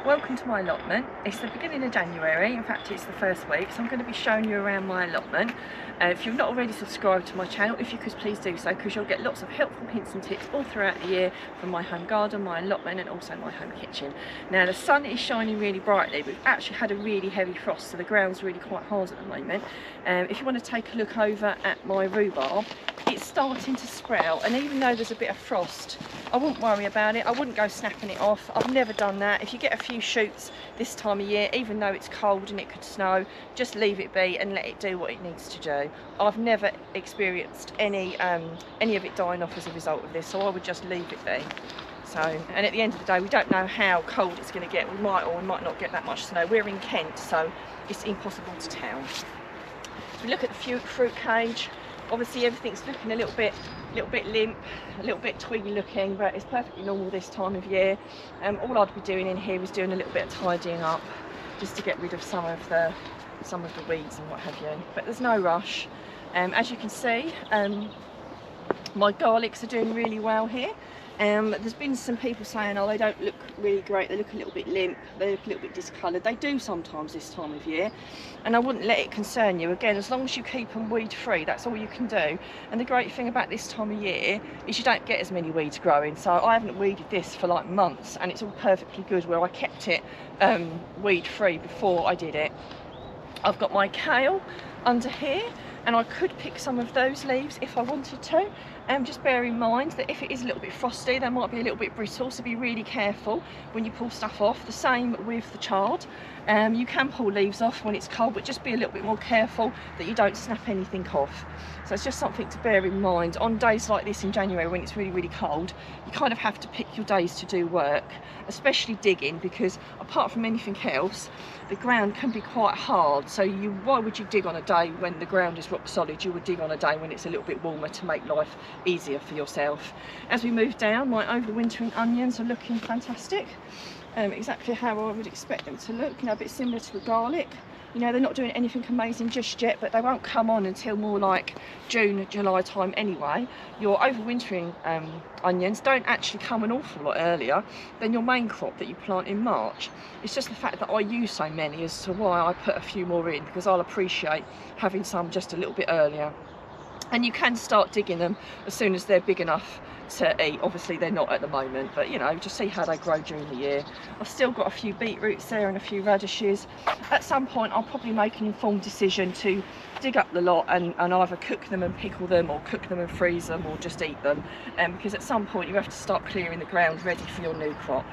Welcome to my allotment. It's the beginning of January, in fact it's the first week, so I'm going to be showing you around my allotment. If you've not already subscribed to my channel, if you could please do so, because you'll get lots of helpful hints and tips all throughout the year from my home garden, my allotment and also my home kitchen. Now the sun is shining really brightly, we've actually had a really heavy frost, so the ground's really quite hard at the moment. If you want to take a look over at my rhubarb, it's starting to sprout, and even though there's a bit of frost, I wouldn't worry about it. I wouldn't go snapping it off. I've never done that. If you get a few shoots this time of year, even though it's cold and it could snow, just leave it be and let it do what it needs to do. I've never experienced any of it dying off as a result of this, so I would just leave it be. So, and at the end of the day, we don't know how cold it's going to get. We might or we might not get that much snow. We're in Kent, so it's impossible to tell. So we look at the fruit cage. Obviously everything's looking a little bit limp, a little bit twiggy looking, but it's perfectly normal this time of year. All I'd be doing in here is doing a little bit of tidying up, just to get rid of some of the weeds and what have you. But there's no rush. As you can see, my garlics are doing really well here. There's been some people saying, oh, they don't look really great, they look a little bit limp, they look a little bit discoloured. They do sometimes this time of year, and I wouldn't let it concern you. Again, as long as you keep them weed free, that's all you can do. And the great thing about this time of year is you don't get as many weeds growing. So I haven't weeded this for like months, and it's all perfectly good, where I kept it weed free before I did it. I've got my kale under here, and I could pick some of those leaves if I wanted to. Just bear in mind that if it is a little bit frosty, they might be a little bit brittle, so be really careful when you pull stuff off. The same with the chard. You can pull leaves off when it's cold, but just be a little bit more careful that you don't snap anything off. So it's just something to bear in mind. On days like this in January, when it's really, really cold, you kind of have to pick your days to do work, especially digging, because apart from anything else, the ground can be quite hard. So why would you dig on a day when the ground is rock solid? You would dig on a day when it's a little bit warmer to make life easier for yourself. As we move down, my overwintering onions are looking fantastic. Exactly how I would expect them to look, a bit similar to the garlic. They're not doing anything amazing just yet, but they won't come on until more like June, July time anyway. Your overwintering onions don't actually come an awful lot earlier than your main crop that you plant in March. It's just the fact that I use so many as to why I put a few more in, because I'll appreciate having some just a little bit earlier. And you can start digging them as soon as they're big enough to eat. Obviously they're not at the moment, but just see how they grow during the year. I've still got a few beetroots there and a few radishes. At some point I'll probably make an informed decision to dig up the lot and either cook them and pickle them, or cook them and freeze them, or just eat them, because at some point you have to start clearing the ground ready for your new crop.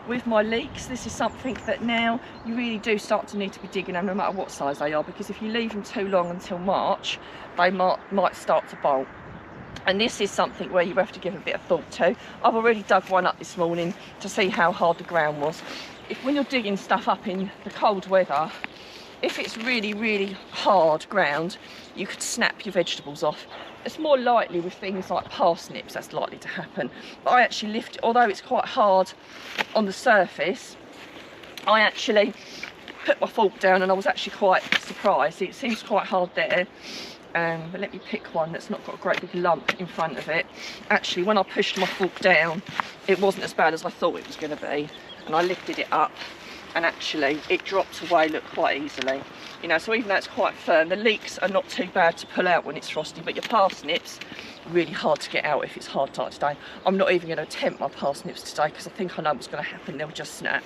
With my leeks, this is something that now you really do start to need to be digging them, no matter what size they are, because if you leave them too long until March, they might start to bolt. And this is something where you have to give a bit of thought to. I've already dug one up this morning to see how hard the ground was. When you're digging stuff up in the cold weather, if it's really, really hard ground, you could snap your vegetables off. It's more likely with things like parsnips that's likely to happen. But I actually lift, although it's quite hard on the surface, I actually put my fork down and I was actually quite surprised. It seems quite hard there. But let me pick one that's not got a great big lump in front of it. Actually, when I pushed my fork down, it wasn't as bad as I thought it was going to be. And I lifted it up, and actually it dropped away, look, quite easily. So even though it's quite firm, the leeks are not too bad to pull out when it's frosty, but your parsnips are really hard to get out if it's hard like today. I'm not even going to attempt my parsnips today, because I think I know what's going to happen, they'll just snap.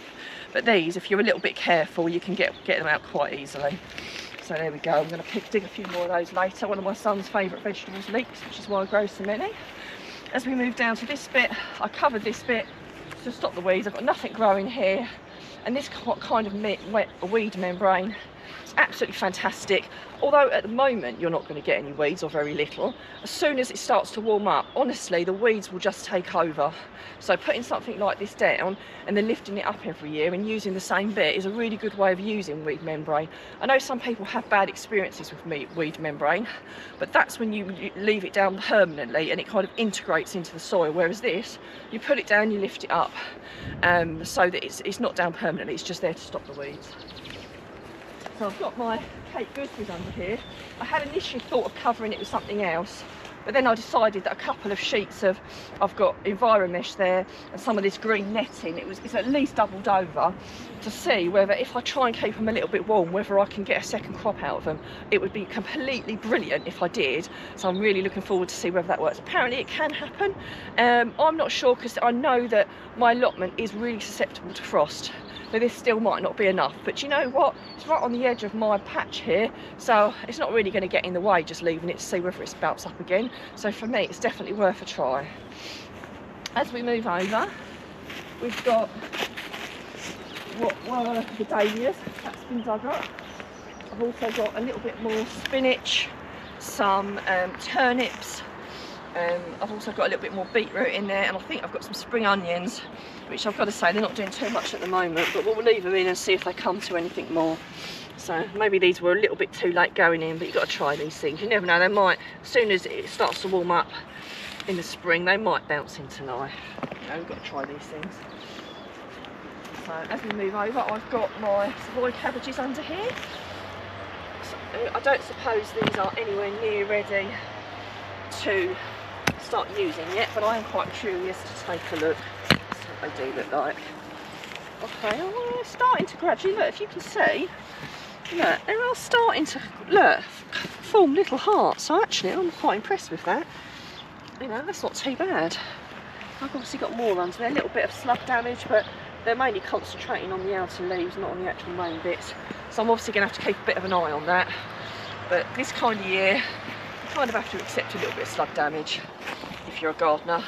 But these, if you're a little bit careful, you can get them out quite easily. So there we go. I'm going to dig a few more of those later. One of my son's favourite vegetables, leeks, which is why I grow so many. As we move down to this bit, I covered this bit to stop the weeds. I've got nothing growing here, and this kind of weed membrane, it's absolutely fantastic. Although at the moment you're not going to get any weeds, or very little. As soon as it starts to warm up, honestly, the weeds will just take over. So putting something like this down and then lifting it up every year and using the same bit is a really good way of using weed membrane. I know some people have bad experiences with weed membrane, but that's when you leave it down permanently and it kind of integrates into the soil. Whereas this, you put it down, you lift it up, so that it's not down permanently, it's just there to stop the weeds. So I've got my Cape gooseberries under here. I had initially thought of covering it with something else, But then I decided that a couple of sheets of, I've got Enviromesh there and some of this green netting, it's at least doubled over, to see whether if I try and keep them a little bit warm, whether I can get a second crop out of them. It would be completely brilliant if I did, so I'm really looking forward to see whether that works. Apparently it can happen. I'm not sure, because I know that my allotment is really susceptible to frost. So this still might not be enough, but you know what, it's right on the edge of my patch here, so it's not really going to get in the way just leaving it to see whether it spouts up again. So for me it's definitely worth a try. As we move over, we've got what were the dahlias, that's been dug up. I've also got a little bit more spinach, some turnips, I've also got a little bit more beetroot in there, and I think I've got some spring onions, which I've got to say they're not doing too much at the moment, but we'll leave them in and see if they come to anything more. So maybe these were a little bit too late going in, but you've got to try these things. You never know, they might, as soon as it starts to warm up in the spring, they might bounce into life. You know, we've got to try these things. So as we move over, I've got my Savoy cabbages under here. So I don't suppose these are anywhere near ready to start using yet, but I am quite curious to take a look. That's what they do look like. Okay, well, they're starting to gradually, look, if you can see, look, they're all starting to, look, form little hearts. So actually I'm quite impressed with that. You know, that's not too bad. I've obviously got more ones. They're a little bit of slug damage, but they're mainly concentrating on the outer leaves, not on the actual main bits. So I'm obviously going to have to keep a bit of an eye on that. But this kind of year, you kind of have to accept a little bit of slug damage if you're a gardener.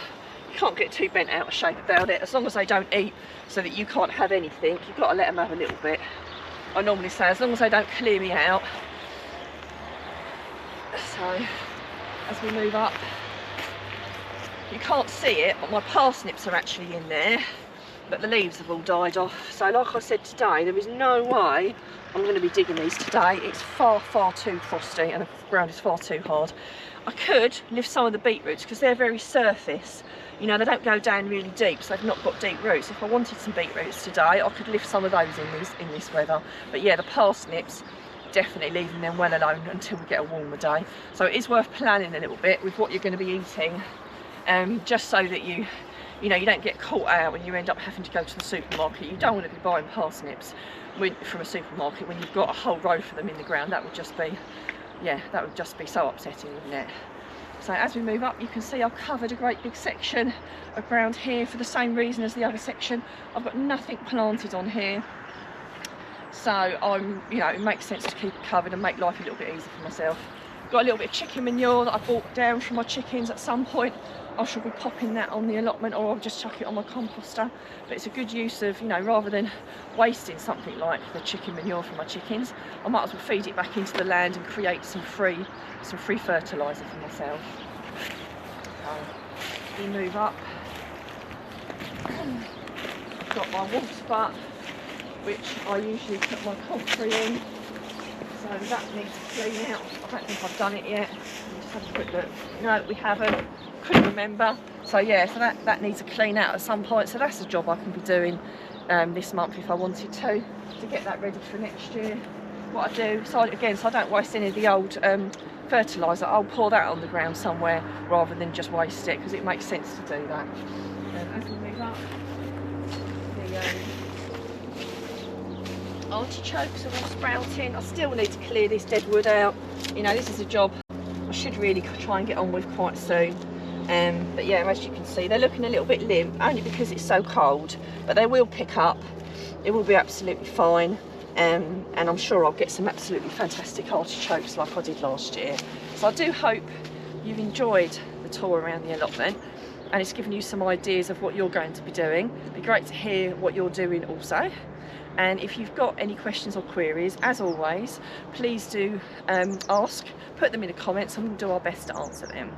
You can't get too bent out of shape about it. As long as they don't eat so that you can't have anything, you've got to let them have a little bit. I normally say as long as they don't clear me out. So as we move up, you can't see it, but my parsnips are actually in there, but the leaves have all died off. So like I said today, there is no way I'm going to be digging these today. It's far too frosty and the ground is far too hard. I could lift some of the beetroots because they're very surface. You know, they don't go down really deep, so they've not got deep roots. If I wanted some beetroots today, I could lift some of those in this weather. But yeah, the parsnips, definitely leaving them well alone until we get a warmer day. So it is worth planning a little bit with what you're going to be eating, just so that you know, you don't get caught out when you end up having to go to the supermarket. You don't want to be buying parsnips from a supermarket when you've got a whole row for them in the ground. That would just be, yeah, that would just be so upsetting, wouldn't it? So as we move up, you can see I've covered a great big section of ground here for the same reason as the other section. I've got nothing planted on here, so you know, it makes sense to keep it covered and make life a little bit easier for myself. Got a little bit of chicken manure that I bought down from my chickens. At some point I shall be popping that on the allotment, or I'll just chuck it on my composter. But it's a good use of, you know, rather than wasting something like the chicken manure from my chickens, I might as well feed it back into the land and create some free fertiliser for myself. So we move up. I've got my water butt, which I usually put my comfrey in. So that needs to clean out. I don't think I've done it yet. Just have a quick look. No, we haven't. Couldn't remember. So yeah, so that needs to clean out at some point. So that's a job I can be doing this month if I wanted to get that ready for next year. What I do, so I don't waste any of the old fertiliser. I'll pour that on the ground somewhere rather than just waste it, because it makes sense to do that. As we move up, the artichokes are all sprouting. I still need to clear this dead wood out. You know, this is a job I should really try and get on with quite soon. But yeah, as you can see, they're looking a little bit limp, only because it's so cold, but they will pick up. It will be absolutely fine, and I'm sure I'll get some absolutely fantastic artichokes like I did last year. So I do hope you've enjoyed the tour around the allotment, and it's given you some ideas of what you're going to be doing. It'd be great to hear what you're doing also. And if you've got any questions or queries, as always, please do ask, put them in the comments, and we'll do our best to answer them.